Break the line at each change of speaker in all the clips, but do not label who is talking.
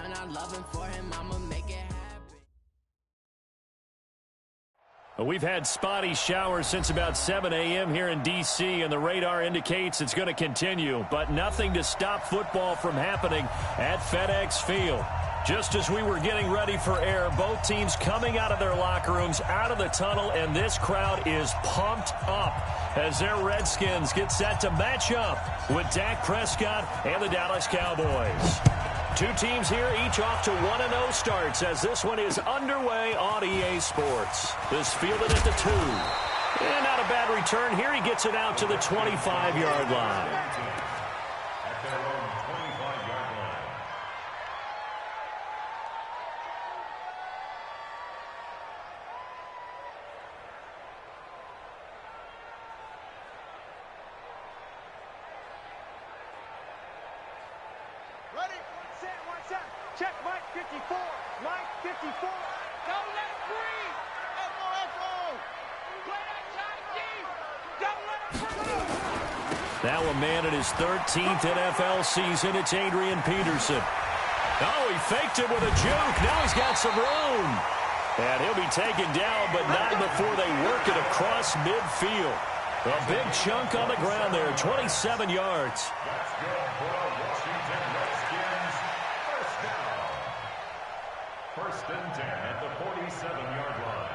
Find out loving for him, I'ma make it happen.
We've had spotty showers since about 7 a.m. here in D.C., and the radar indicates it's going to continue, but nothing to stop football from happening at FedEx Field. Just as we were getting ready for air, both teams coming out of their locker rooms, out of the tunnel, and this crowd is pumped up as their Redskins get set to match up with Dak Prescott and the Dallas Cowboys. Two teams here, each off to 1-0 starts as this one is underway on EA Sports. This fielded at the 2. And not a bad return here. He gets it out to the 25-yard line.
At their own 25-yard line.
Ready? One set. Check Mike 54. Mike 54. Don't let it breathe. Echo. Play that shot deep. Don't let it breathe.
Now a man in his 13th NFL season. It's Adrian Peterson. Oh, he faked it with a juke. Now he's got some room. And he'll be taken down, but not before they work it across midfield. A big chunk on the ground there, 27 yards.
That's good for the Washington Redskins. First down. First and 10 at the 47-yard line.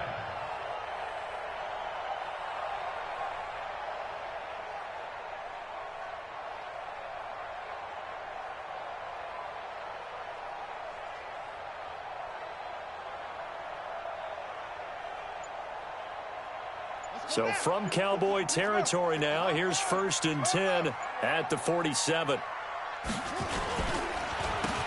So from Cowboy territory now, here's first and 10 at the 47.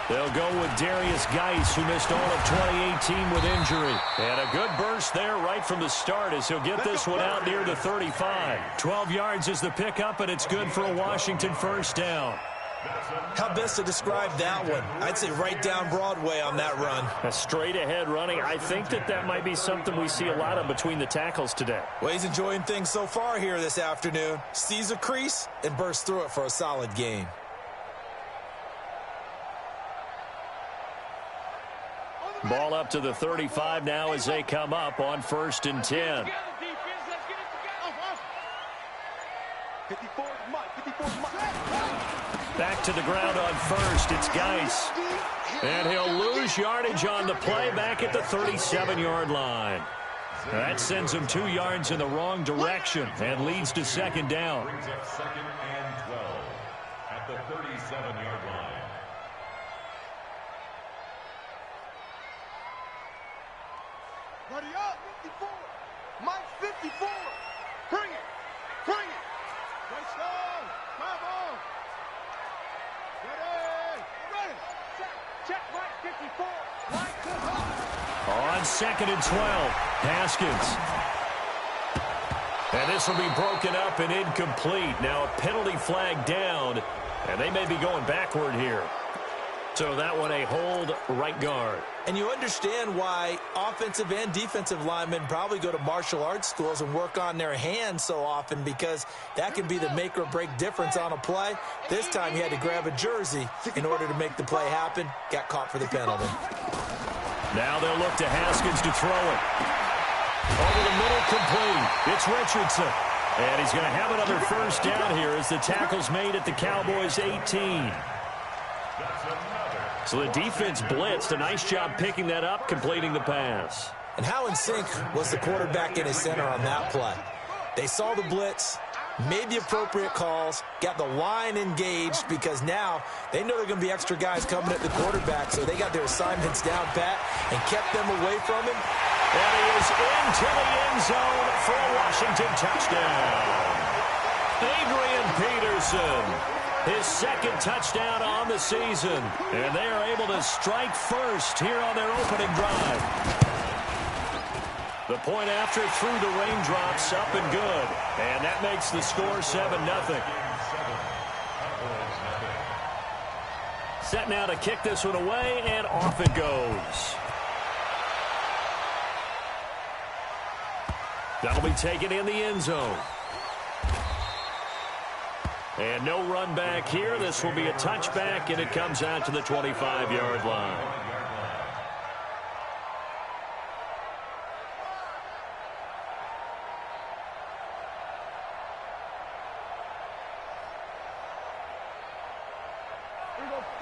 They'll go with Darius Geis, who missed all of 2018 with injury. And a good burst there right from the start as he'll get this one out near the 35. 12 yards is the pickup, and it's good for a Washington first down.
How best to describe that one? I'd say right down Broadway on that run.
A straight-ahead running. I think that might be something we see a lot of between the tackles today.
Well, he's enjoying things so far here this afternoon. Sees a crease and bursts through it for a solid gain.
Ball up to the 35 now as they come up on first and 10.
54 Mike. 54 Mike.
Back to the ground on first. It's Geis. And he'll lose yardage on the play back at the 37-yard line. That sends him 2 yards in the wrong direction and leads to second down.
Brings up second and 12 at the 37-yard line.
Ready up. 54. Mike 54. Bring it. Right down. Come on. Ready. Set. Check Mike 54. Mike to the
On second and 12, Haskins. And this will be broken up and incomplete. Now a penalty flag down, and they may be going backward here. So that one a hold right guard.
And you understand why offensive and defensive linemen probably go to martial arts schools and work on their hands so often, because that can be the make or break difference on a play. This time he had to grab a jersey in order to make the play happen. Got caught for the penalty.
Now they'll look to Haskins to throw it. Over the middle, complete. It's Richardson. And he's going to have another first down here as the tackle's made at the Cowboys' 18. So the defense blitzed. A nice job picking that up, completing the pass.
And how in sync was the quarterback in his center on that play? They saw the blitz, made the appropriate calls, got the line engaged, because now they know there are going to be extra guys coming at the quarterback, so they got their assignments down pat and kept them away from him.
And he is into the end zone for a Washington touchdown. Adrian Peterson. His second touchdown on the season. And they are able to strike first here on their opening drive. The point after through the raindrops, up and good. And that makes the score 7-0. Set now to kick this one away, and off it goes. That'll be taken in the end zone. And no run back here. This will be a touchback, and it comes out to the 25-yard line.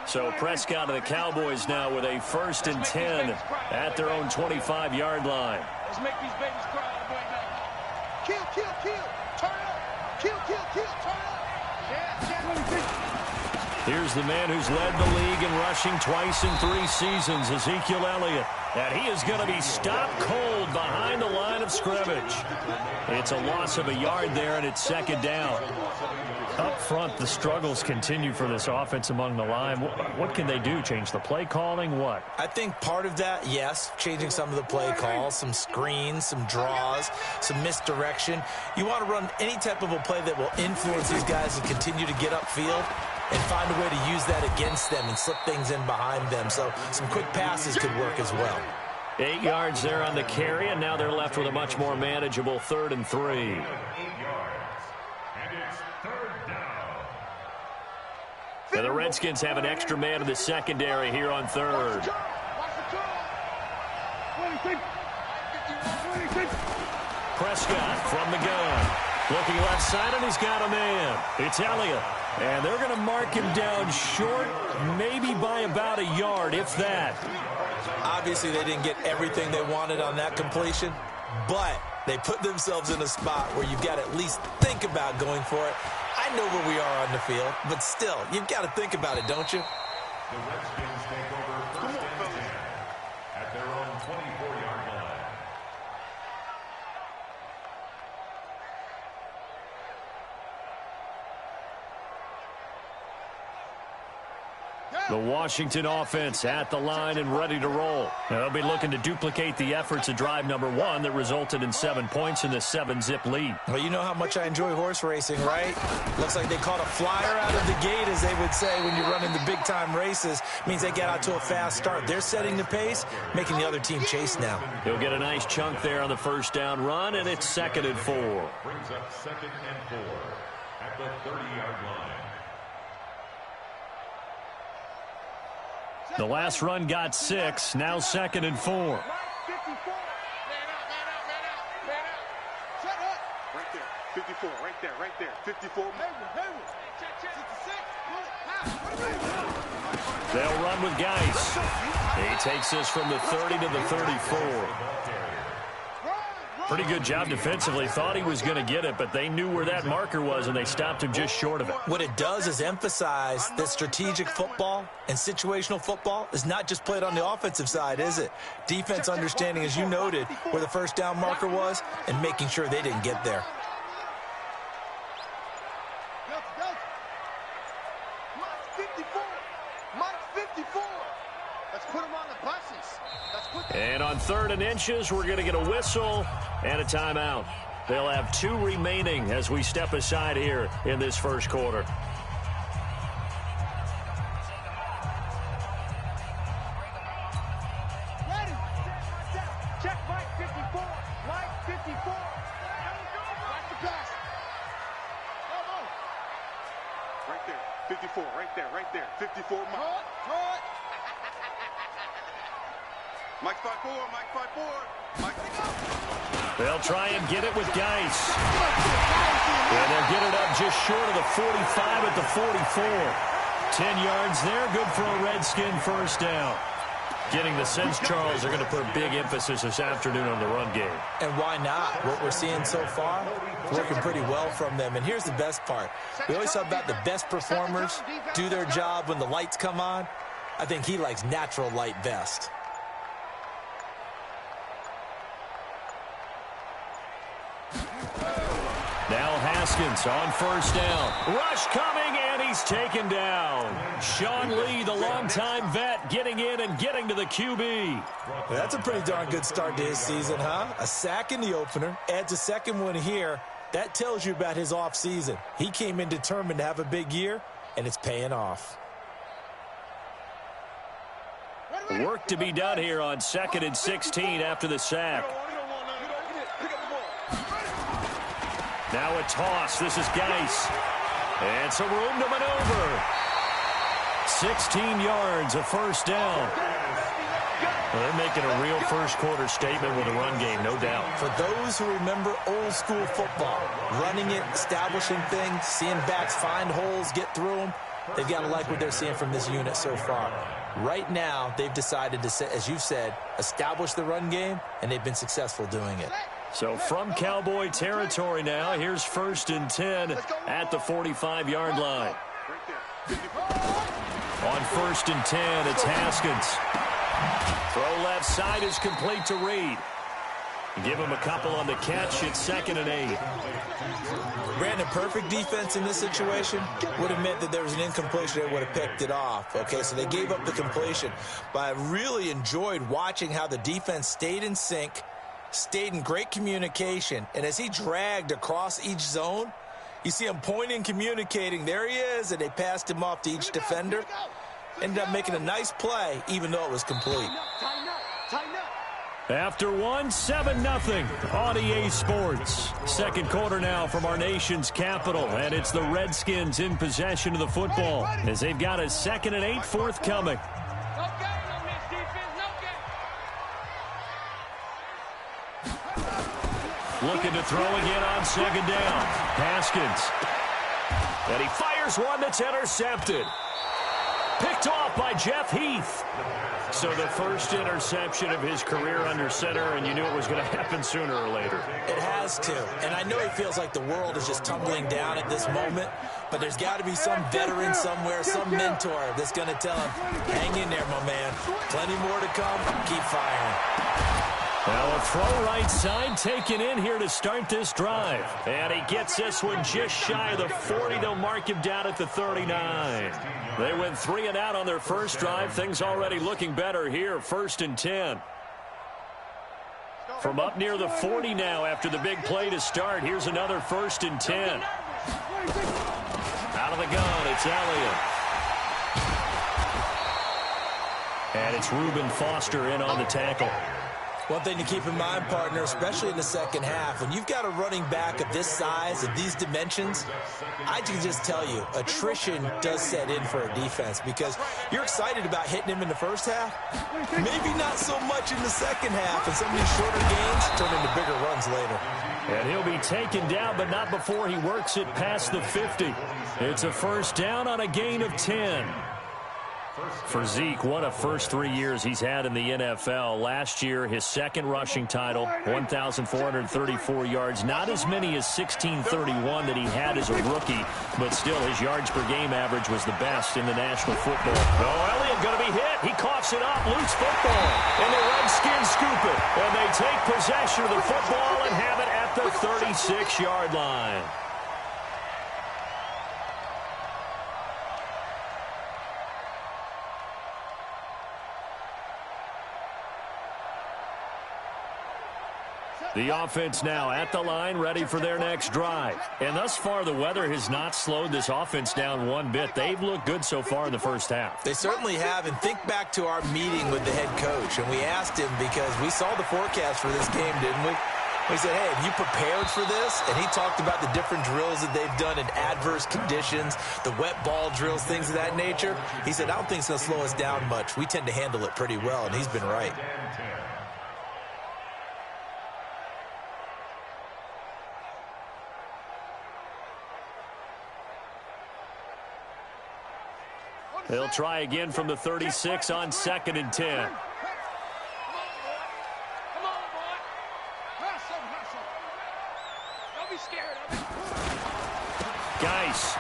So Prescott and the Cowboys now with a 1st and 10 at their own 25-yard line.
Let's make these babies cry all the way back. Kill, kill, kill. Turn up. Kill, kill, kill. Turn up.
Here's the man who's led the league in rushing twice in 3 seasons, Ezekiel Elliott. And he is going to be stopped cold behind the line of scrimmage. It's a loss of a yard there, and it's 2nd down. Up front, the struggles continue for this offense among the line. What can they do? Change the play calling? What?
I think part of that, yes, changing some of the play calls, some screens, some draws, some misdirection. You want to run any type of a play that will influence these guys and continue to get upfield and find a way to use that against them and slip things in behind them. So some quick passes could work as well.
8 yards there on the carry, and now they're left with a much more manageable 3rd and 3.
8 yards. And it's 3rd down.
And the Redskins have an extra man in the secondary here on 3rd. Prescott from the gun. Looking left side, and he's got a man. It's Elliott. And they're going to mark him down short, maybe by about a yard, if that.
Obviously, they didn't get everything they wanted on that completion, but they put themselves in a spot where you've got to at least think about going for it. I know where we are on the field, but still, you've got to think about it, don't you?
The Redskins take over 1st and 10 at their own 24-yard line.
The Washington offense at the line and ready to roll. Now, they'll be looking to duplicate the efforts of drive number 1 that resulted in 7 points in the 7-zip lead.
Well, you know how much I enjoy horse racing, right? Looks like they caught a flyer out of the gate, as they would say when you're running the big-time races. Means they get out to a fast start. They're setting the pace, making the other team chase now.
He'll get a nice chunk there on the 1st down run, and it's 2nd and 4.
Brings up 2nd and 4 at the 30-yard line.
The last run got 6, now 2nd and 4.
Man out, man out, man out. Shut up. Right there. 54, right there, right there. 54. Hayward. Check.
They'll run with Geis. He takes this from the 30 to the 34. Pretty good job defensively. Thought he was going to get it, but they knew where that marker was, and they stopped him just short of it.
What it does is emphasize that strategic football and situational football is not just played on the offensive side, is it? Defense understanding, as you noted, where the 1st down marker was and making sure they didn't get there.
Mike 54. Let's put him on the buses.
And on 3rd and inches, we're going to get a whistle and a timeout. They'll have 2 remaining as we step aside here in this 1st quarter.
Ready. Check Mike 54. Mike 54. Watch the pass. Right there. 54. Right there. 54. Mike. Mike 5-4, Mike 5-4, Mike.
They'll try and get it with Geis. And they'll get it up just short of the 45 at the 44. 10 yards there, good for a Redskin 1st down. Getting the sense, Charles, they're going to put a big emphasis this afternoon on the run game.
And why not? What we're seeing so far, working pretty well from them. And here's the best part. We always talk about the best performers do their job when the lights come on. I think he likes natural light best.
Now Haskins on 1st down. Rush coming, and he's taken down. Sean Lee, the longtime vet, getting in and getting to the QB.
That's a pretty darn good start to his season, huh? A sack in the opener, adds a 2nd one here. That tells you about his offseason. He came in determined to have a big year, and it's paying off.
Work to be done here on 2nd and 16 after the sack. Now a toss. This is Geis. And some room to maneuver. 16 yards, a first down. Well, they're making a real first-quarter statement with a run game, no doubt.
For those who remember old-school football, running it, establishing things, seeing backs find holes, get through them, they've got to like what they're seeing from this unit so far. Right now, they've decided to, as you've said, establish the run game, and they've been successful doing it.
So from Cowboy territory now, here's 1st and 10 at the 45-yard line. On 1st and 10, it's Haskins. Throw left side is complete to Reed. Give him a couple on the catch. It's 2nd and 8.
Brandon, perfect defense in this situation would have meant that there was an incompletion. They would have picked it off. Okay, so they gave up the completion. But I really enjoyed watching how the defense stayed in sync, stayed in great communication. And as he dragged across each zone, you see him pointing, communicating. There he is, and they passed him off to each defender. Ended up making a nice play, even though it was complete.
After 7-0 on EA Sports. Second quarter now from our nation's capital, and it's the Redskins in possession of the football as they've got a 2nd and 8 forthcoming. Looking to throw again on 2nd down. Haskins. And he fires one that's intercepted. Picked off by Jeff Heath. So the first interception of his career under center, and you knew it was going to happen sooner or later.
It has to. And I know he feels like the world is just tumbling down at this moment, but there's got to be some veteran somewhere, some mentor that's going to tell him, hang in there, my man. Plenty more to come. Keep firing.
Well, a throw right side taken in here to start this drive. And he gets this one just shy of the 40. They'll mark him down at the 39. They went 3 and out on their first drive. Things already looking better here. 1st and 10. From up near the 40 now after the big play to start. Here's another 1st and 10. Out of the gun, it's Elliott. And it's Reuben Foster in on the tackle.
One thing to keep in mind, partner, especially in the second half, when you've got a running back of this size, of these dimensions, I can just tell you, attrition does set in for a defense because you're excited about hitting him in the first half, maybe not so much in the second half, and some of these shorter gains turn into bigger runs later.
And he'll be taken down, but not before he works it past the 50. It's a first down on a gain of 10. For Zeke, what a first 3 years he's had in the NFL. Last year, his second rushing title, 1,434 yards. Not as many as 1,631 that he had as a rookie, but still his yards per game average was the best in the National Football. Oh, Elliott going to be hit. He coughs it up. Loose football. And the Redskins scoop it. And they take possession of the football and have it at the 36-yard line. The offense now at the line, ready for their next drive. And thus far, the weather has not slowed this offense down one bit. They've looked good so far in the first half.
They certainly have. And think back to our meeting with the head coach. And we asked him because we saw the forecast for this game, didn't we? We said, hey, have you prepared for this? And he talked about the different drills that they've done in adverse conditions, the wet ball drills, things of that nature. He said, I don't think it's going to slow us down much. We tend to handle it pretty well, and he's been right.
They'll try again from the 36 on 2nd and 10.
Come on, boy. Hustle. Don't be scared of it.
Geis.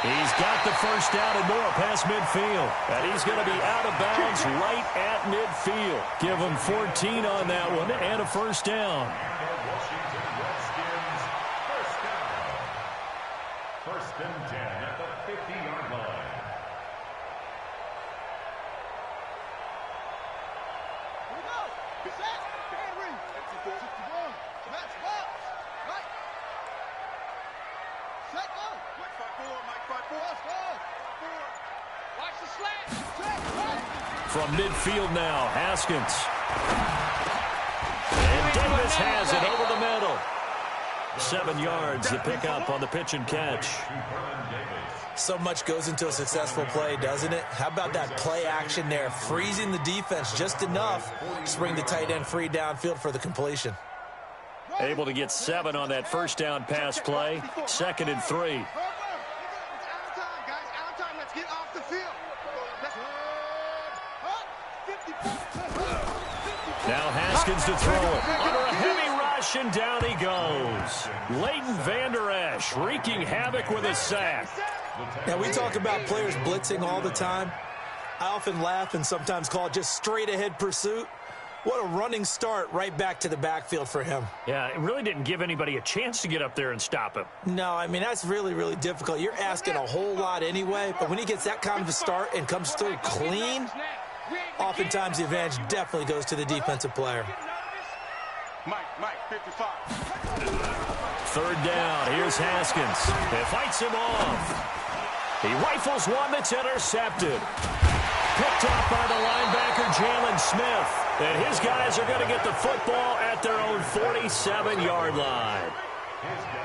He's got the first down and more past midfield. And he's going to be out of bounds right at midfield. Give him 14 on that one and a first down.
First and 10 at the 50-yard line.
Here we go. Set. And read. 61. Match box. Right. Set, go. Mike 5-4. Mike 5-4. Let's go. Watch the slant. Set. Right.
From midfield now, Haskins. And Davis has it over the middle. 7 yards to pick up on the pitch and catch.
So much goes into a successful play, doesn't it? How about that play action there, freezing the defense just enough to bring the tight end free downfield for the completion.
Able to get 7 on that first down pass play. 2nd and 3. Now Haskins to throw it. Under a heavy rush, and down he goes. Leighton Vander Esch wreaking havoc with a sack.
Now, we talk about players blitzing all the time. I often laugh and sometimes call it just straight-ahead pursuit. What a running start right back to the backfield for him.
Yeah, it really didn't give anybody a chance to get up there and stop him.
No, I mean, that's really, really difficult. You're asking a whole lot anyway, but when he gets that kind of a start and comes through clean, oftentimes the advantage definitely goes to the defensive player.
Mike, 55.
3rd down. Here's Haskins. It fights him off. He rifles one that's intercepted. Picked off by the linebacker, Jalen Smith. And his guys are going to get the football at their own 47-yard line.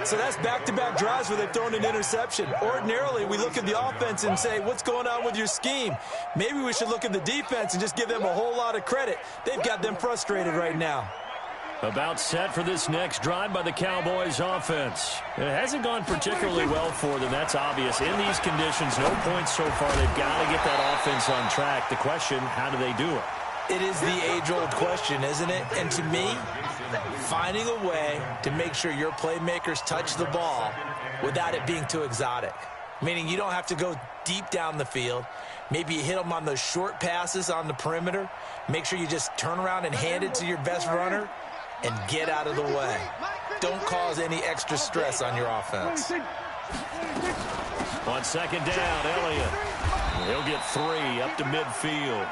So that's back-to-back drives where they've thrown an interception. Ordinarily, we look at the offense and say, what's going on with your scheme? Maybe we should look at the defense and just give them a whole lot of credit. They've got them frustrated right now.
About set for this next drive by the Cowboys offense. It hasn't gone particularly well for them. That's obvious. In these conditions, no points so far. They've got to get that offense on track. The question, how do they do it?
It is the age-old question, isn't it? And to me, finding a way to make sure your playmakers touch the ball without it being too exotic. Meaning you don't have to go deep down the field. Maybe you hit them on those short passes on the perimeter. Make sure you just turn around and hand it to your best runner and get out of the way. Don't cause any extra stress on your offense.
On 2nd down, Elliott. He'll get 3 up to midfield.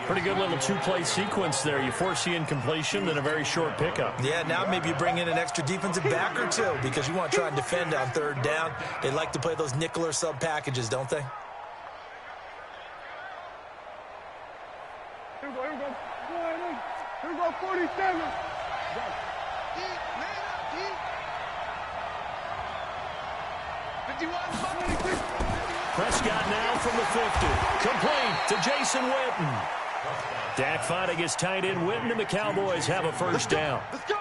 Pretty good little 2-play sequence there. You force the incompletion, then a very short pickup.
Yeah, now maybe you bring in an extra defensive back or two because you want to try and defend on 3rd down. They like to play those nickel or sub packages, don't they?
Here we go, 47.
Prescott now from the 50. Complete to Jason Witten. Dak finding his tight end Witten, and the Cowboys have a 1st down.
Let's go.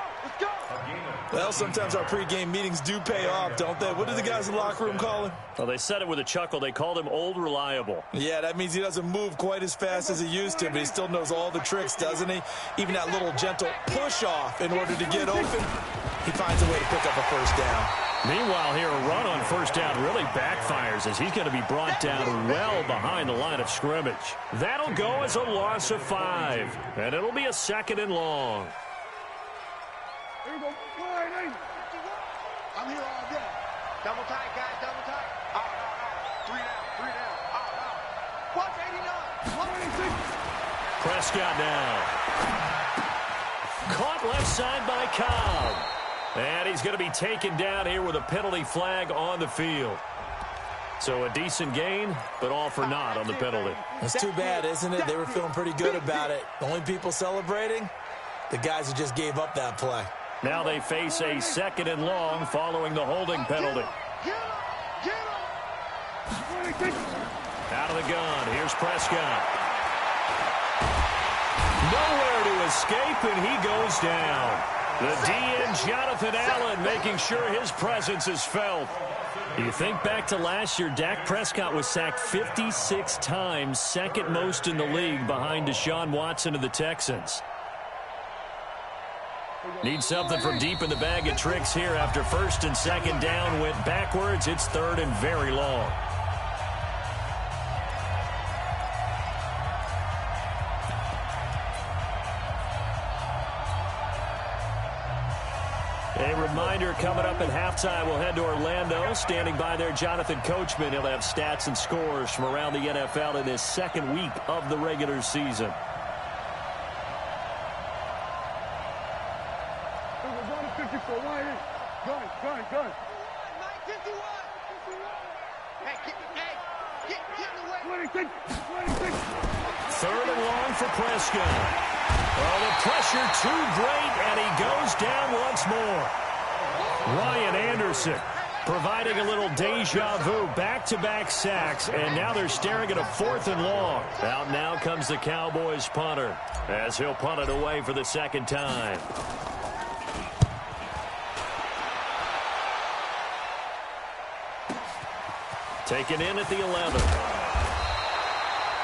Well, sometimes our pregame meetings do pay off, don't they? What do the guys in the locker room call him?
Well, they said it with a chuckle. They called him Old Reliable.
Yeah, that means he doesn't move quite as fast as he used to, but he still knows all the tricks, doesn't he? Even that little gentle push-off in order to get open, he finds a way to pick up a 1st down.
Meanwhile, here, a run on 1st down really backfires as he's going to be brought down well behind the line of scrimmage. That'll go as a loss of 5, and it'll be a 2nd and long.
Here we go, 48. I'm here all day. Double tight, guys, double tight. Out. 3 down. Out. Watch 89. 186.
Prescott now. Caught left side by Cobb. And he's going to be taken down here with a penalty flag on the field. So a decent gain, but all for naught on the penalty.
It's too bad, isn't it? They were feeling pretty good about it. The only people celebrating, the guys who just gave up that play.
Now they face a 2nd and long following the holding penalty. Out of the gun, here's Prescott. Nowhere to escape, and he goes down. The DN, Jonathan Allen, making sure his presence is felt. You think back to last year, Dak Prescott was sacked 56 times, 2nd most in the league behind Deshaun Watson of the Texans. Need something from deep in the bag of tricks here after 1st and 2nd down went backwards. It's 3rd and very long. A reminder, coming up at halftime, we'll head to Orlando. Standing by there, Jonathan Coachman. He'll have stats and scores from around the NFL in his 2nd week of the regular season.
Gun. Mike, 51. Hey, get in the way. 26.
3rd and long for Prescott. Well, the pressure too great, and he goes down once more. Ryan Anderson providing a little deja vu, back-to-back sacks, and now they're staring at a 4th and long. Out now comes the Cowboys punter as he'll punt it away for the second time. Taken in at the 11.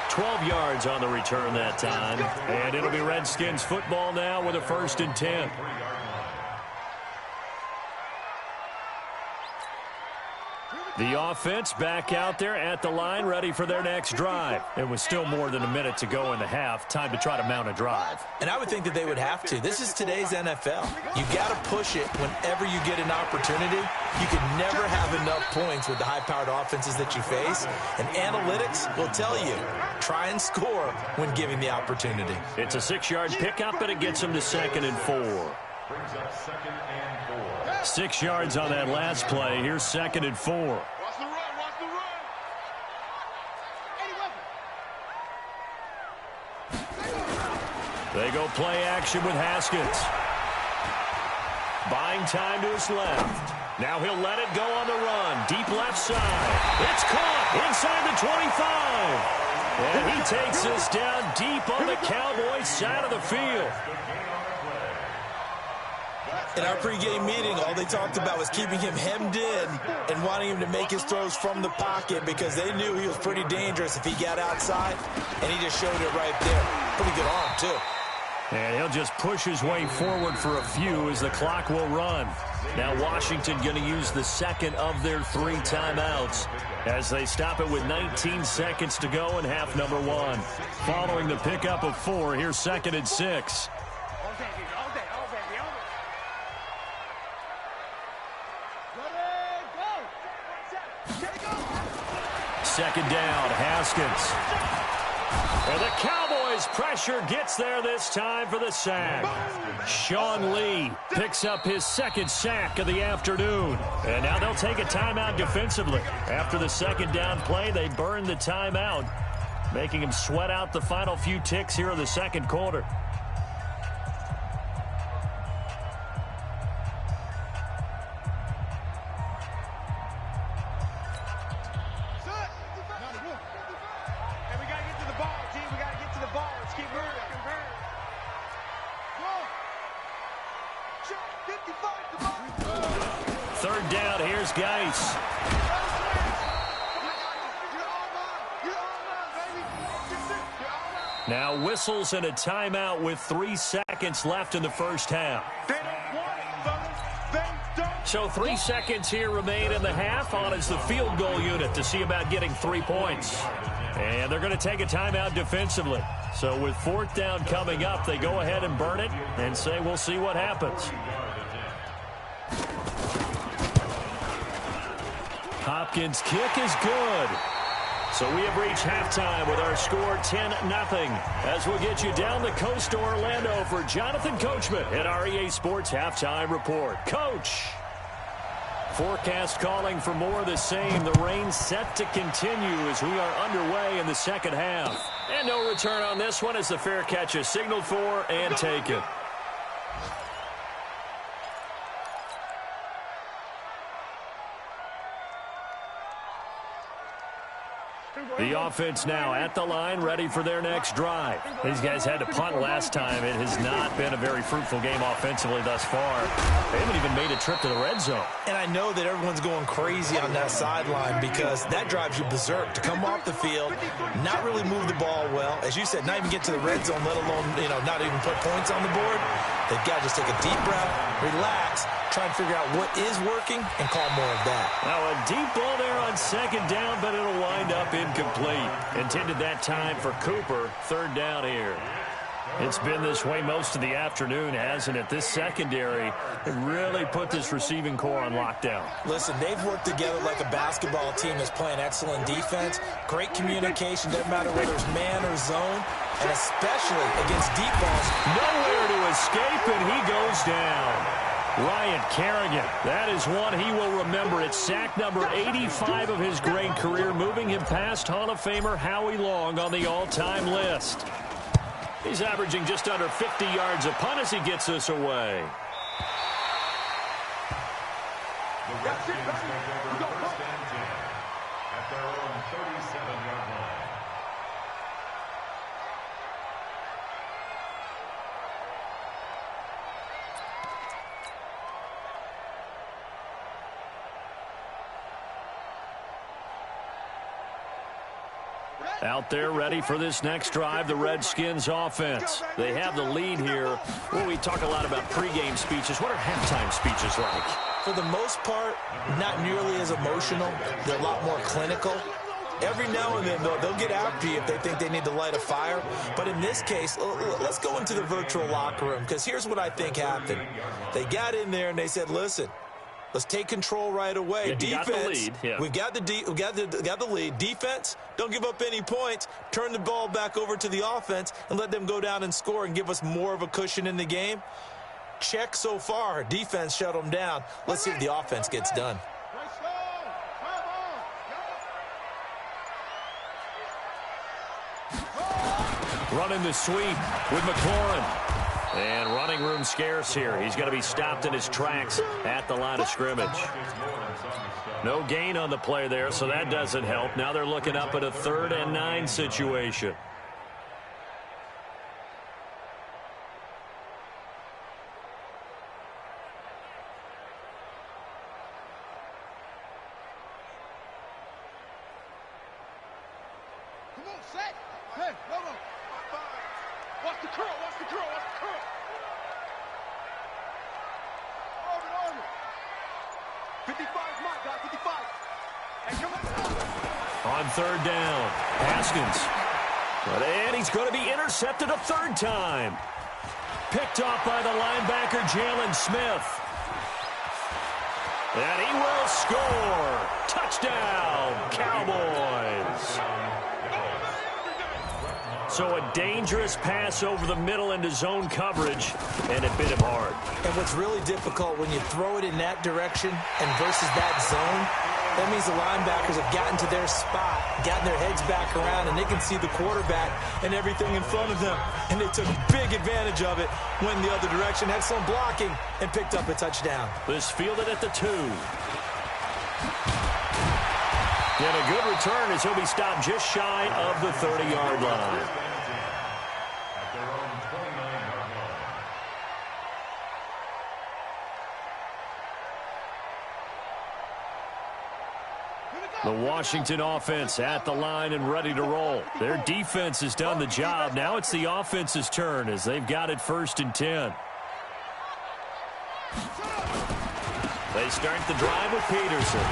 12 yards on the return that time, and it'll be Redskins football now with a 1st and 10. The offense back out there at the line, ready for their next drive. It was still more than a minute to go in the half. Time to try to mount a drive.
And I would think that they would have to. This is today's NFL. You got to push it whenever you get an opportunity. You can never have enough points with the high-powered offenses that you face. And analytics will tell you, try and score when given the opportunity.
It's a 6-yard pickup, and it gets them to 2nd and 4.
Brings up 2nd and 4.
6 yards on that last play. Here's 2nd and 4.
Watch the run, watch the run.
They go play action with Haskins. Buying time to his left. Now he'll let it go on the run. Deep left side. It's caught inside the 25. And he takes this down deep on the Cowboys side of the field.
In our pregame meeting, all they talked about was keeping him hemmed in and wanting him to make his throws from the pocket because they knew he was pretty dangerous if he got outside, and he just showed it right there. Pretty good arm, too.
And he'll just push his way forward for a few as the clock will run. Now Washington going to use the second of their 3 timeouts as they stop it with 19 seconds to go in half number 1. Following the pickup of 4, here's 2nd and 6. Second down, Haskins. And the Cowboys pressure gets there this time for the sack. Sean Lee picks up his 2nd sack of the afternoon. And now they'll take a timeout defensively. After the 2nd down play, they burn the timeout, making him sweat out the final few ticks here in the 2nd quarter. Third down, here's Geis. Now whistles and a timeout with 3 seconds left in the first half. So 3 seconds here remain in the half. On is the field goal unit to see about getting 3 points. And they're going to take a timeout defensively. So with 4th down coming up, they go ahead and burn it and say we'll see what happens. Hopkins' kick is good. So we have reached halftime with our score 10-0. As we'll get you down the coast to Orlando for Jonathan Coachman at our EA Sports Halftime Report. Coach! Forecast calling for more of the same. The rain set to continue as we are underway in the second half. And no return on this one as the fair catch is signaled for and taken. The offense now at the line, ready for their next drive. These guys had to punt last time. It has not been a very fruitful game offensively thus far. They haven't even made a trip to the red zone.
And I know that everyone's going crazy on that sideline because that drives you berserk. To come off the field, not really move the ball well. As you said, not even get to the red zone, let alone, not even put points on the board. They've got to just take a deep breath, relax, try and figure out what is working, and call more of that.
Now a deep ball there on 2nd down, but it'll wind up incomplete. Intended that time for Cooper. 3rd down here. It's been this way most of the afternoon, hasn't it? This secondary really put this receiving core on lockdown.
Listen, they've worked together like a basketball team that's playing excellent defense. Great communication, doesn't matter whether it's man or zone, and especially against deep balls.
Nowhere to escape, and he goes down. Ryan Kerrigan, that is one he will remember. It's sack number 85 of his great career, moving him past Hall of Famer Howie Long on the all-time list. He's averaging just under 50 yards a punt as he gets this away.
37-yard line.
Out there ready for this next drive, the Redskins offense. They have the lead here. Well, we talk a lot about pregame speeches. What are halftime speeches like?
For the most part, not nearly as emotional. They're a lot more clinical. Every now and then, they'll get after you if they think they need to light a fire. But in this case, let's go into the virtual locker room, because here's what I think happened. They got in there and they said, listen, let's take control right away.
Yeah,
defense,
got the lead. Yeah.
we got the lead. Defense, don't give up any points. Turn the ball back over to the offense and let them go down and score and give us more of a cushion in the game. Check so far. Defense shut them down. Let's see if the offense gets done.
Running the sweep with McLaurin. And running room scarce here. He's going to be stopped in his tracks at the line of scrimmage. No gain on the play there, so that doesn't help. Now they're looking up at a 3rd and 9 situation.
Come on, set. Hey, no. Watch the curl, watch the curl, watch the curl. Over. 55 is mine, guys, 55. Hey, come on.
On 3rd down, Haskins. And he's going to be intercepted a 3rd time. Picked off by the linebacker, Jalen Smith. And he will score. Touchdown, Cowboys. So a dangerous pass over the middle into zone coverage, and it bit him hard.
And what's really difficult when you throw it in that direction and versus that zone, that means the linebackers have gotten to their spot, gotten their heads back around, and they can see the quarterback and everything in front of them. And they took big advantage of it, went the other direction, had some blocking, and picked up a touchdown.
This fielded at the 2. And a good return as he'll be stopped just shy of the 30-yard line.
At their own 29-yard line.
The Washington offense at the line and ready to roll. Their defense has done the job. Now it's the offense's turn as they've got it 1st and 10. They start the drive with Peterson.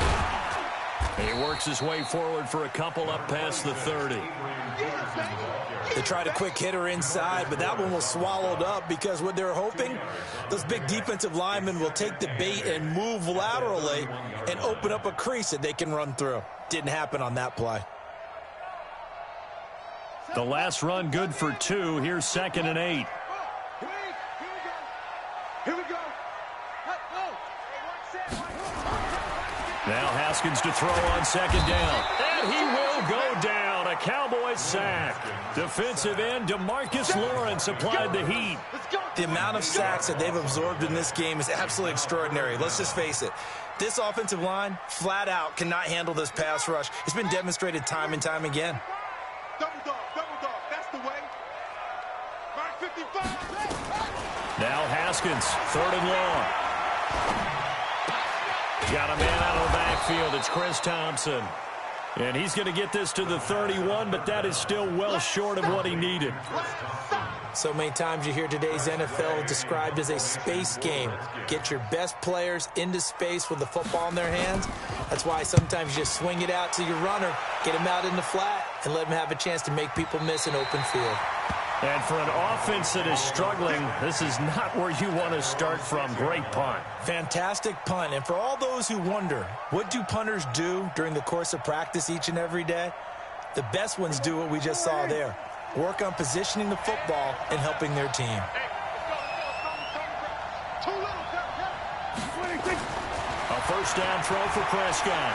He works his way forward for a couple up past the 30.
They tried a quick hitter inside, but that one was swallowed up because what they're hoping, those big defensive linemen will take the bait and move laterally and open up a crease that they can run through. Didn't happen on that play.
The last run good for 2. Here's 2nd and 8.
Here we go.
Now Haskins to throw on 2nd down. And he will go down. A Cowboys sack. Defensive end DeMarcus Lawrence applied the heat.
The amount of sacks that they've absorbed in this game is absolutely extraordinary. Let's just face it. This offensive line, flat out, cannot handle this pass rush. It's been demonstrated time and time again.
Double dog, that's the way. Mark 55.
Now Haskins, 3rd and long. Got a man out of the backfield. It's Chris Thompson. And he's going to get this to the 31, but that is still well short of what he needed.
So many times you hear today's NFL described as a space game. Get your best players into space with the football in their hands. That's why sometimes you just swing it out to your runner, get him out in the flat, and let him have a chance to make people miss an open field.
And for an offense that is struggling, this is not where you want to start from. Great punt.
Fantastic punt. And for all those who wonder, what do punters do during the course of practice each and every day? The best ones do what we just saw there. Work on positioning the football and helping their team.
A 1st down throw for Prescott.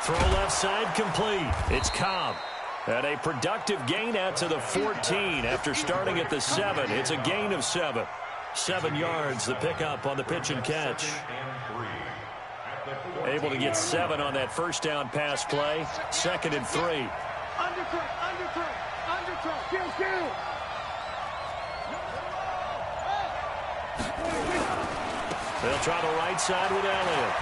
Throw left side complete. It's Cobb. And a productive gain out to the 14 after starting at the 7. It's a gain of 7. 7 yards, the pickup on the pitch and catch. Able to get 7 on that first down pass play. 2nd and 3. They'll try the right side with Elliott.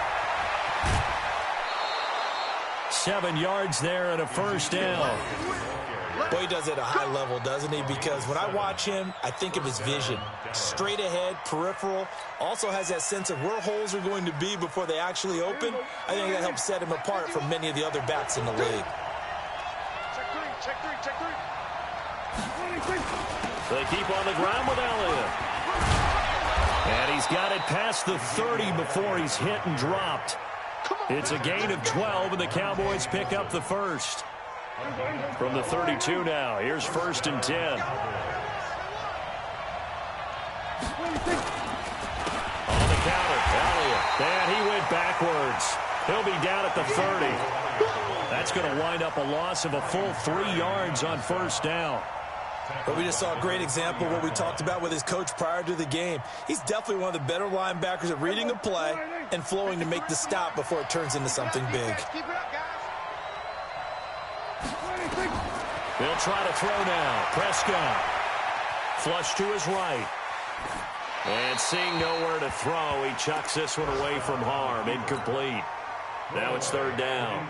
7 yards there and a first down.
Boy, he does it at a high level, doesn't he? Because when I watch him, I think of his vision. Straight ahead, peripheral. Also has that sense of where holes are going to be before they actually open. I think that helps set him apart from many of the other backs in the league.
Check three.
They keep on the ground with Elliott. And he's got it past the 30 before he's hit and dropped. It's a gain of 12, and the Cowboys pick up the first. From the 32 now, here's 1st and 10. On the counter, Elliott. And he went backwards. He'll be down at the 30. That's going to wind up a loss of a full 3 yards on first down.
But we just saw a great example of what we talked about with his coach prior to the game. He's definitely one of the better linebackers at reading a play and flowing to make the stop before it turns into something big.
He'll try to throw now. Prescott. Flush to his right. And seeing nowhere to throw, he chucks this one away from harm. Incomplete. Now it's 3rd down.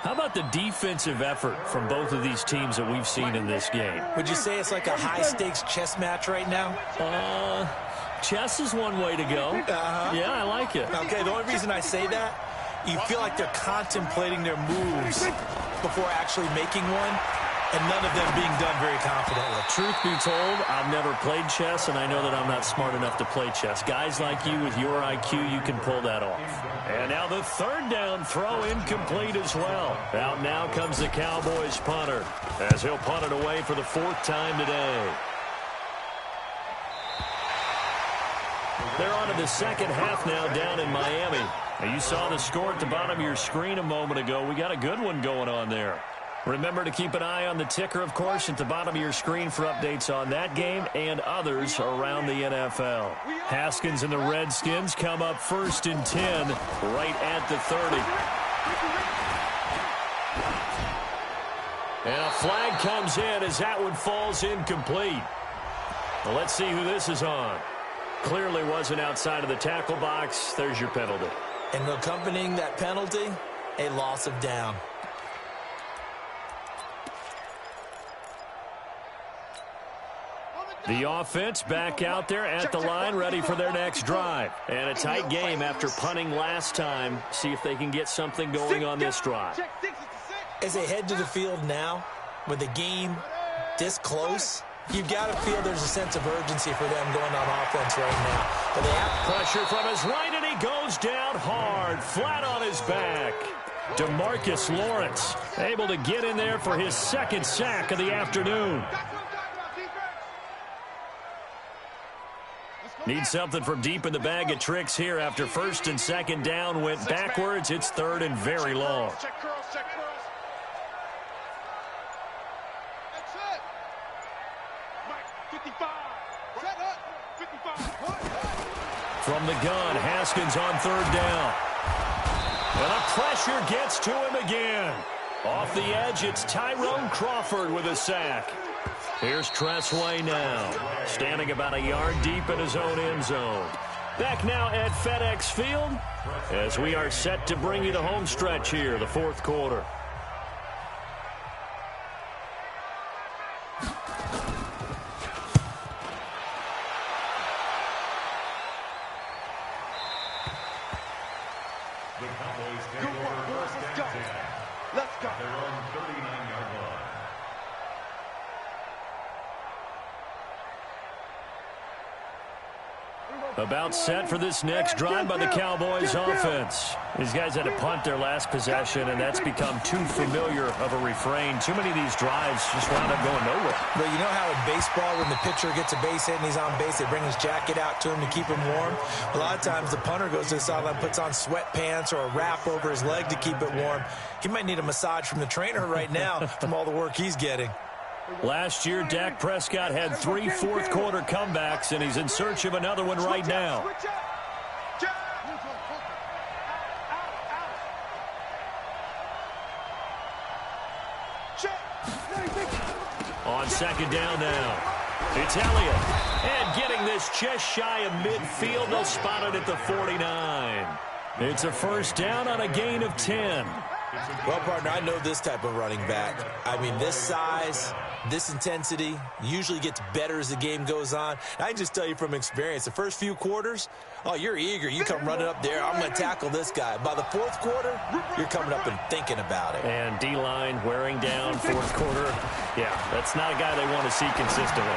How about the defensive effort from both of these teams that we've seen in this game?
Would you say it's like a high-stakes chess match right now?
Chess is one way to go. Yeah, I like it.
Okay, the only reason I say that, you feel like they're contemplating their moves before actually making one, and none of them being done very confidently.
Truth be told, I've never played chess, and I know that I'm not smart enough to play chess. Guys like you with your IQ, you can pull that off. And now the 3rd down throw incomplete as well. Out now comes the Cowboys punter, as he'll punt it away for the 4th time today. They're on to the second half now down in Miami. Now, you saw the score at the bottom of your screen a moment ago. We got a good one going on there. Remember to keep an eye on the ticker, of course, at the bottom of your screen for updates on that game and others around the NFL. Haskins and the Redskins come up 1st and 10 right at the 30. And a flag comes in as that one falls incomplete. Well, let's see who this is on. Clearly wasn't outside of the tackle box. There's your penalty.
And accompanying that penalty, a loss of down.
The offense back out there at the line, ready for their next drive. And a tight game after punting last time. See if they can get something going on this drive.
As they head to the field now, with the game this close, you've got to feel there's a sense of urgency for them going on offense right now. But they have
pressure from his right, and he goes down hard, flat on his back. DeMarcus Lawrence able to get in there for his 2nd sack of the afternoon. Need something from deep in the bag of tricks here after 1st and 2nd down went backwards. It's 3rd and very long. From the gun, Haskins on 3rd down. And the pressure gets to him again. Off the edge, it's Tyrone Crawford with a sack. Here's Tressway now, standing about a yard deep in his own end zone. Back now at FedEx Field as we are set to bring you the home stretch here, the 4th quarter.
The Cowboys take over 1st and 10.
Let's go.
Their own 39-yard line.
About set for this next drive by the Cowboys offense. These guys had to punt their last possession, and that's become too familiar of a refrain. Too many of these drives just wound up going nowhere.
But you know how in baseball, when the pitcher gets a base hit and he's on base, they bring his jacket out to him to keep him warm? A lot of times the punter goes to the sideline, puts on sweatpants or a wrap over his leg to keep it warm. He might need a massage from the trainer right now from all the work he's getting.
Last year, Dak Prescott had 3 fourth-quarter comebacks, and he's in search of another one right now. On second down now. It's Elliott. And getting this just shy of midfield. They'll spot it at the 49. It's a first down on a gain of 10.
Well, partner, I know this type of running back. I mean, this size, this intensity usually gets better as the game goes on. I can just tell you from experience, the first few quarters, oh, you're eager. You come running up there, I'm going to tackle this guy. By the fourth quarter, you're coming up and thinking about it.
And D-line wearing down fourth quarter. Yeah, that's not a guy they want to see consistently.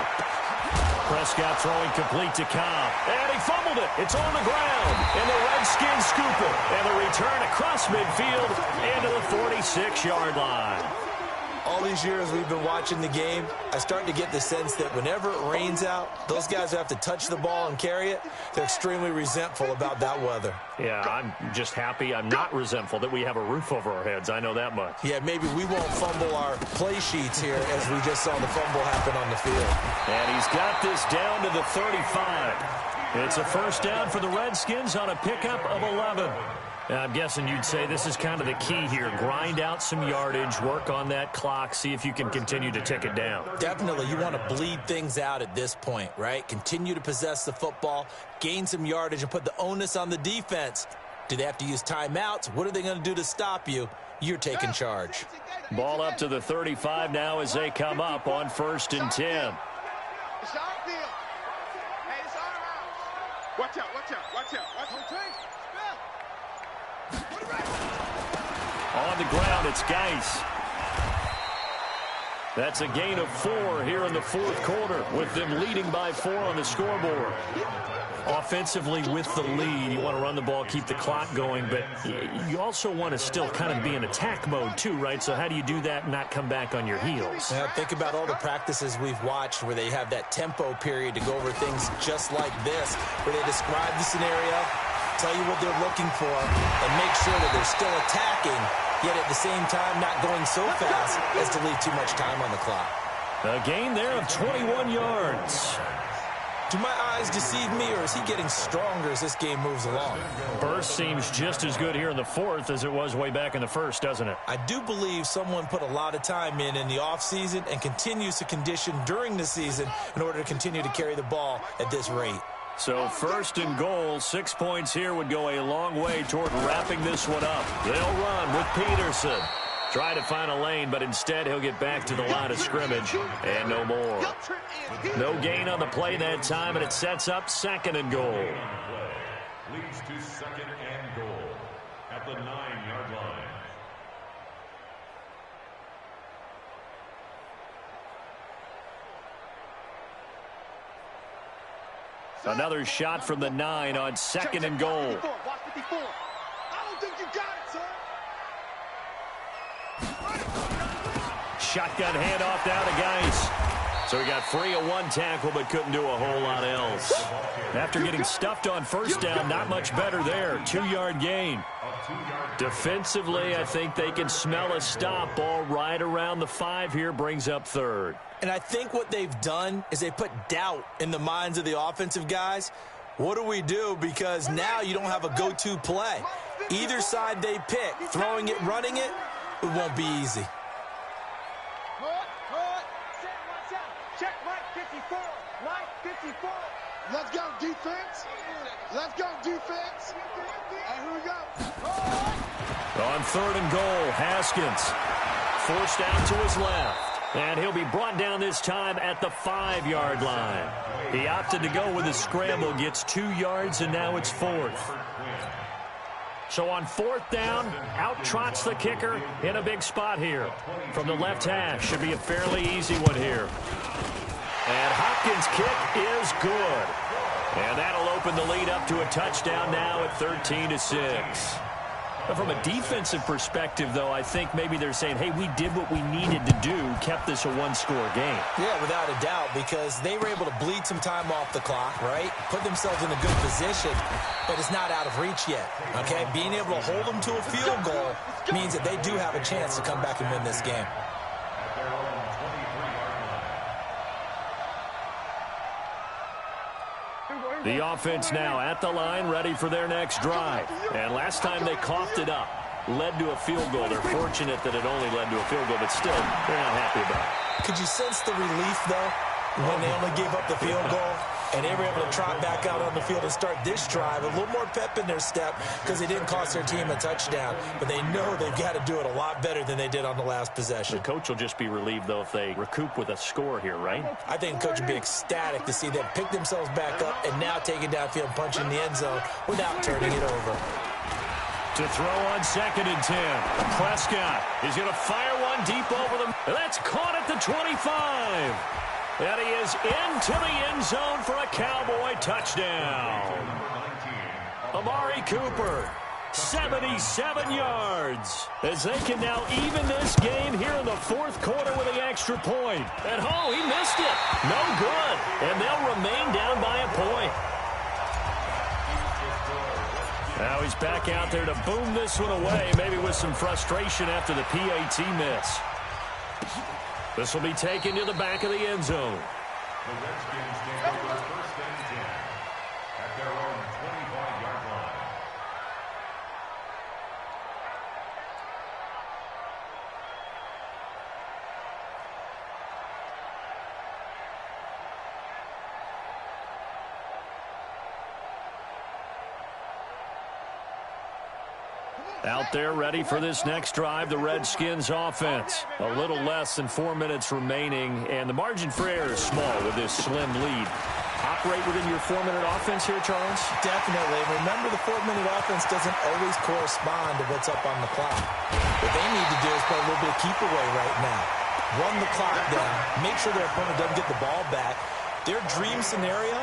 Prescott throwing complete to Cobb. And he fumbled it. It's on the ground. And the Redskins scoop it. And the return across midfield into the 46-yard line.
All these years we've been watching the game, I start to get the sense that whenever it rains out, those guys who have to touch the ball and carry it, they're extremely resentful about that weather.
Yeah, I'm just happy I'm not resentful that we have a roof over our heads. I know that much.
Yeah, maybe we won't fumble our play sheets here as we just saw the fumble happen on the field.
And he's got this down to the 35. It's a first down for the Redskins on a pickup of 11. I'm guessing you'd say this is kind of the key here. Grind out some yardage, work on that clock, see if you can continue to tick it down.
Definitely. You want to bleed things out at this point, right? Continue to possess the football, gain some yardage, and put the onus on the defense. Do they have to use timeouts? What are they going to do to stop you? You're taking charge.
Ball up to the 35 now as they come up on 1st and 10.
It's our field. Hey, it's our house. Watch out, watch out, watch out, watch out.
On the ground, it's Geis. That's a gain of 4 here in the fourth quarter, with them leading by 4 on the scoreboard. Offensively with the lead, you want to run the ball, keep the clock going, but you also want to still kind of be in attack mode too, right? So how do you do that and not come back on your heels?
Now, think about all the practices we've watched where they have that tempo period to go over things just like this, where they describe the scenario, tell you what they're looking for, and make sure that they're still attacking, yet at the same time not going so fast as to leave too much time on the clock.
A gain there of 21 yards.
Do my eyes deceive me, or is he getting stronger as this game moves along?
Burst seems just as good here in the fourth as it was way back in the first, doesn't it?
I do believe someone put a lot of time in the offseason and continues to condition during the season in order to continue to carry the ball at this rate.
So 1st and goal, 6 points here would go a long way toward wrapping this one up. They'll run with Peterson. Try to find a lane, but instead he'll get back to the line of scrimmage and no more. No gain on the play that time, and it sets up 2nd and goal.
Leads to 2nd and goal at the 9-yard line.
Another shot from the 9 on 2nd and goal.
Watch 54. I don't think you got it, sir.
Shotgun handoff down to Geis. So he got free of 1 tackle, but couldn't do a whole lot else. After getting stuffed on first down, not much better there. 2-yard gain. Defensively, I think they can smell a stop. Ball right around the 5 here, brings up 3rd.
And I think what they've done is they put doubt in the minds of the offensive guys. What do we do? Because now you don't have a go-to play. Either side they pick, throwing it, running it, it won't be easy.
Check Mike 54. Mike 54. Let's go, defense. Let's go, defense. And here we go.
On 3rd and goal, Haskins forced out to his left. And he'll be brought down this time at the 5-yard line. He opted to go with a scramble, gets 2 yards, and now it's 4th. So on 4th down, out trots the kicker in a big spot here. From the left hash, should be a fairly easy one here. And Hopkins' kick is good. And that'll open the lead up to a touchdown now at 13-6. From a defensive perspective, though, I think maybe they're saying, hey, we did what we needed to do, kept this a 1-score game.
Yeah, without a doubt, because they were able to bleed some time off the clock, right? Put themselves in a good position, but it's not out of reach yet, okay? Being able to hold them to a field goal means that they do have a chance to come back and win this game. The
offense now at the line, ready for their next drive. And last time they coughed it up. led to a field goal. They're fortunate that it only led to a field goal, but still, they're not happy about it.
Could you sense the relief, though, when they only gave up the field goal? And they were able to trot back out on the field and start this drive. A little more pep in their step because they didn't cost their team a touchdown. But they know they've got to do it a lot better than they did on the last possession.
The coach will just be relieved, though, if they recoup with a score here, right?
I think the coach would be ecstatic to see them pick themselves back up and now take it downfield and punch in the end zone without turning it over.
To throw on 2nd and 10. Prescott is going to fire one deep over them. That's caught at the 25. And he is into the end zone for a Cowboy touchdown. Amari Cooper, 77 yards. As they can now even this game here in the 4th quarter with the extra point. And oh, he missed it. No good. And they'll remain down by a point. Now he's back out there to boom this one away, maybe with some frustration after the PAT miss. This will be taken to the back of the end zone.
The Redskins take over 1st and 10 at their own 25-yard line.
Out there ready for this next drive, the Redskins offense. A little less than 4 minutes remaining, and the margin for error is small with this slim lead. Operate within your 4-minute offense here, Charles?
Definitely. Remember, the 4-minute offense doesn't always correspond to what's up on the clock. What they need to do is play a little bit of keep away right now. Run the clock down. Make sure their opponent doesn't get the ball back. Their dream scenario,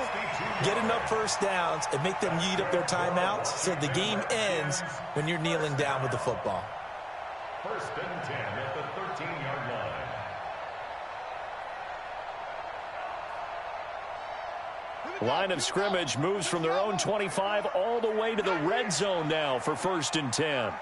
get enough first downs and make them eat up their timeouts so the game ends when you're kneeling down with the football.
1st and 10 at the 13-yard line.
Line of scrimmage moves from their own 25 all the way to the red zone now for 1st and 10.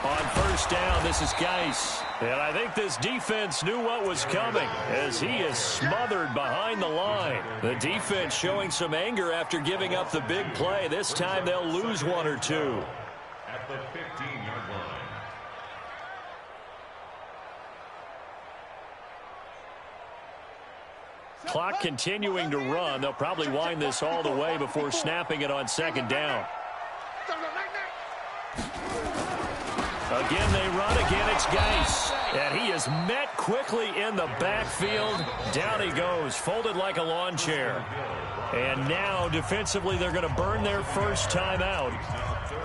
On 1st down, this is Geis. And I think this defense knew what was coming as he is smothered behind the line. The defense showing some anger after giving up the big play. This time they'll lose 1 or 2.
At the 15-yard line.
Clock continuing to run. They'll probably wind this all the way before snapping it on 2nd down. Again, they run. Again, it's Geis. And he is met quickly in the backfield. Down he goes, folded like a lawn chair. And now, defensively, they're going to burn their first time out.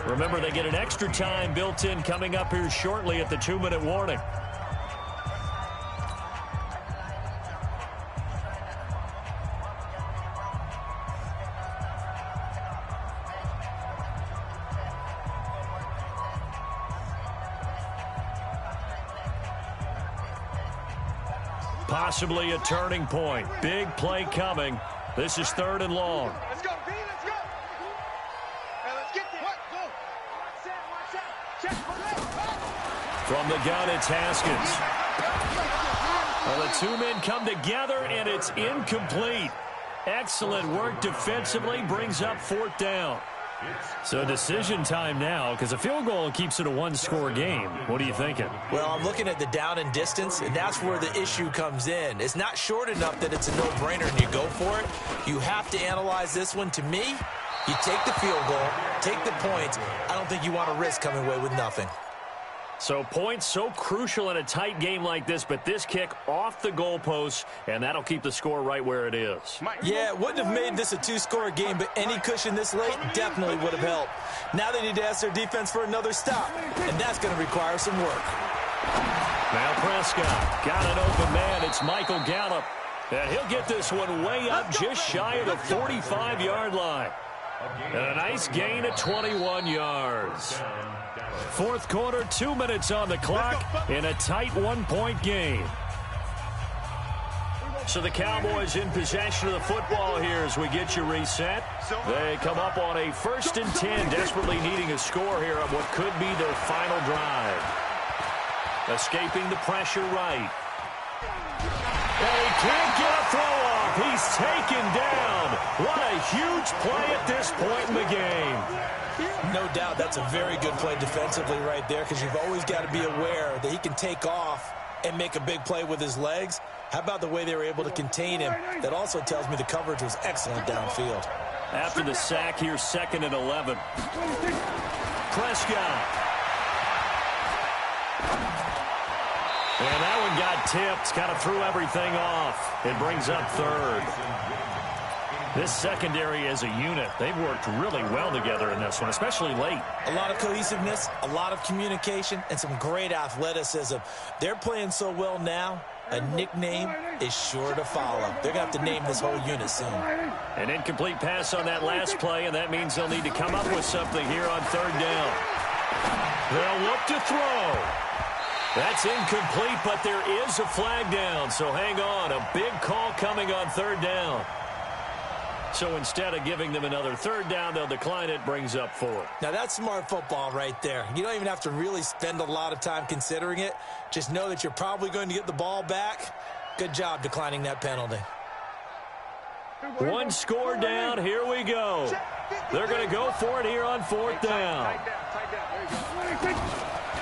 Remember, they get an extra time built in coming up here shortly at the 2-minute warning. Possibly a turning point. Big play coming. This is 3rd and long.
Let's go, B, let's go. Hey, let's get there. Go. Watch out. Check.
From the gun, it's Haskins. Well, the 2 men come together, and it's incomplete. Excellent work defensively, brings up 4th down. So decision time now, because a field goal keeps it a 1-score game. What are you thinking?
Well, I'm looking at the down and distance, and that's where the issue comes in. It's not short enough that it's a no-brainer and you go for it. You have to analyze this one. To me, you take the field goal, take the points. I don't think you want to risk coming away with nothing.
So points so crucial in a tight game like this, but this kick off the goalpost, and that'll keep the score right where it is.
Yeah, it wouldn't have made this a 2-score game, but any cushion this late definitely would have helped. Now they need to ask their defense for another stop, and that's going to require some work.
Now Prescott got an open man. It's Michael Gallup, and he'll get this one way up just shy of the 45-yard line. And a nice gain of 21 yards. 4th quarter, 2 minutes on the clock in a tight 1-point game. So the Cowboys in possession of the football here as we get you reset. They come up on a 1st and 10, desperately needing a score here on what could be their final drive. Escaping the pressure right. And he can't get a throw off. He's taken down. What a huge play at this point in the game.
No doubt that's a very good play defensively right there, because you've always got to be aware that he can take off and make a big play with his legs. How about the way they were able to contain him? That also tells me the coverage was excellent downfield.
After the sack here, 2nd and 11. Prescott. And that one got tipped. Kind of threw everything off. It brings up 3rd. This secondary as a unit, they've worked really well together in this one, especially late.
A lot of cohesiveness, a lot of communication, and some great athleticism. They're playing so well now, a nickname is sure to follow. They're going to have to name this whole unit soon.
An incomplete pass on that last play, and that means they'll need to come up with something here on 3rd down. They'll look to throw. That's incomplete, but there is a flag down, so hang on. A big call coming on 3rd down. So instead of giving them another 3rd down, they'll decline it, brings up 4th.
Now that's smart football right there. You don't even have to really spend a lot of time considering it. Just know that you're probably going to get the ball back. Good job declining that penalty.
1 score down, here we go. They're going to go for it here on 4th down.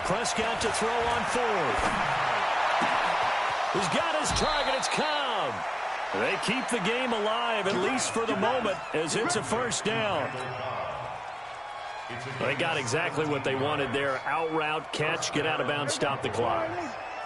Prescott to throw on 4th. He's got his target, it's Cobb. They keep the game alive, at least for the moment, as it's a 1st down. They got exactly what they wanted there. Out route, catch, get out of bounds, stop the clock.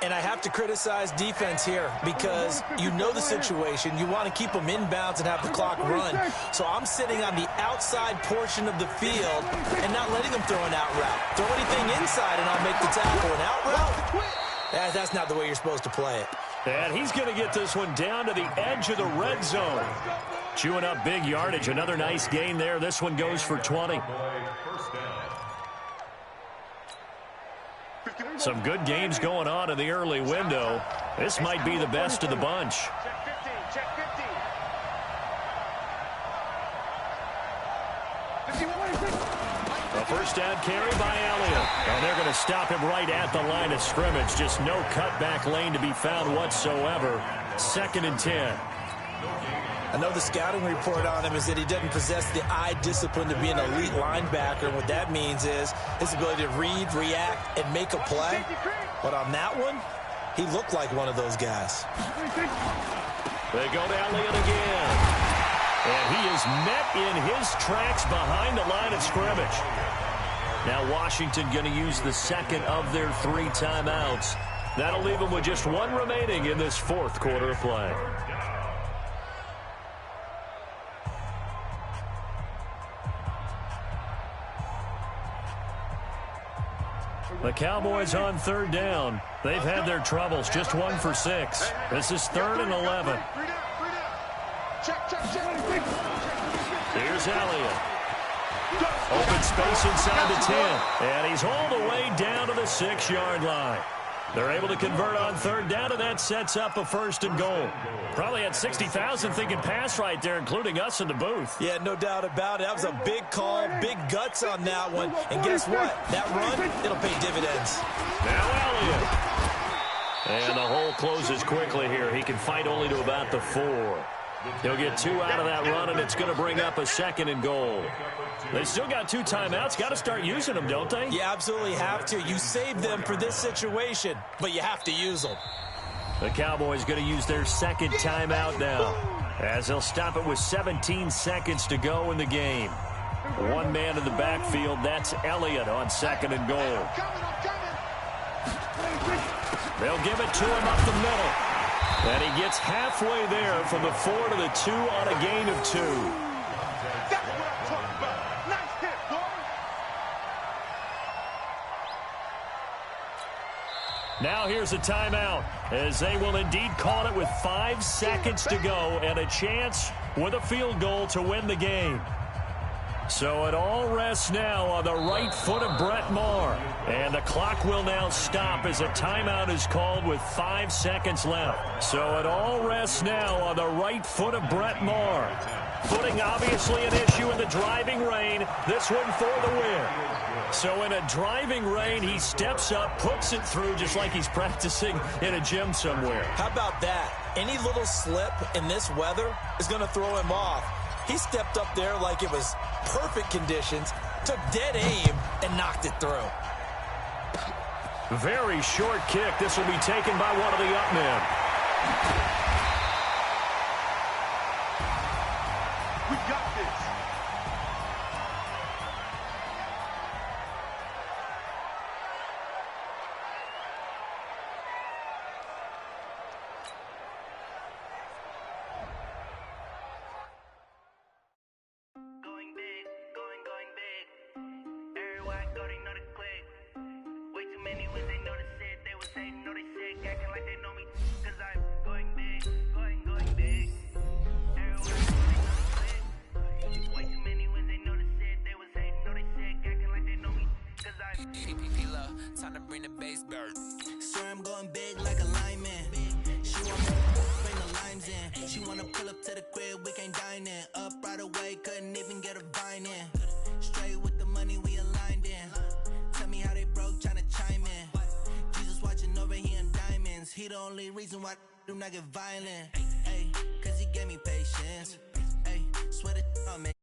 And I have to criticize defense here because you know the situation. You want to keep them inbounds and have the clock run. So I'm sitting on the outside portion of the field and not letting them throw an out route. Throw anything inside and I'll make the tackle. An out route? That's not the way you're supposed to play it.
And he's going to get this one down to the edge of the red zone. Chewing up big yardage. Another nice gain there. This one goes for 20. Some good games going on in the early window. This might be the best of the bunch.
Check 15.
A 1st down carry by Elliott. And they're going to stop him right at the line of scrimmage. Just no cutback lane to be found whatsoever. 2nd and 10.
I know the scouting report on him is that he doesn't possess the eye discipline to be an elite linebacker. And what that means is his ability to read, react, and make a play. But on that one, he looked like one of those guys.
They go to Elliott again. And he is met in his tracks behind the line of scrimmage. Now Washington going to use the 2nd of their 3 timeouts. That'll leave them with just 1 remaining in this 4th quarter of play. The Cowboys on 3rd down. They've had their troubles, just 1 for 6. This is 3rd and 11. Here's Elliott. Open space inside the 10. And he's all the way down to the 6-yard line. They're able to convert on 3rd down, and that sets up a 1st and goal. Probably had 60,000 thinking pass right there, including us in the booth.
Yeah, no doubt about it. That was a big call, big guts on that one. And guess what? That run, it'll pay dividends.
Now Elliott. And the hole closes quickly here. He can fight only to about the 4. He'll get 2 out of that run, and it's going to bring up a 2nd and goal. They still got 2 timeouts. Got to start using them, don't they?
You absolutely have to. You save them for this situation, but you have to use them.
The Cowboys going to use their 2nd timeout now, as they'll stop it with 17 seconds to go in the game. 1 man in the backfield. That's Elliott on 2nd and goal. They'll give it to him up the middle. And he gets halfway there from the 4 to the 2 on a gain of 2.
That's what I'm talking about. Nice hit, boy.
Now here's a timeout, as they will indeed call it with 5 seconds to go and a chance with a field goal to win the game. So it all rests now on the right foot of Brett Maher. And the clock will now stop as a timeout is called with 5 seconds left. So it all rests now on the right foot of Brett Maher. Footing obviously an issue in the driving rain. This one for the win. So in a driving rain, he steps up, puts it through just like he's practicing in a gym somewhere.
How about that? Any little slip in this weather is going to throw him off. He stepped up there like it was perfect conditions, took dead aim and knocked it through.
Very short kick. This will be taken by one of the up men.
We got this.
Going big, going big. Everywhere I go, they know the click. Way too many when they know the shit. They was saying, know they sick, acting like they know me. Cause I'm going big, going big. Everywhere I go, they know the click. Way too many when they know the shit. They was saying, know they sick, acting like they know me. Cause I'm PPP love, time to bring the bass bird. Swear I'm going big like a lineman. She want me to bring the limes in. She wanna pull up to the crib, we can't dine in. Up right away, couldn't even get a vine in. Straight with the money we aligned in. Tell me how they broke, tryna chime in. Jesus watching over here in diamonds. He the only reason why I do not get violent. Ay, cause he gave me patience. Ay, swear to on me.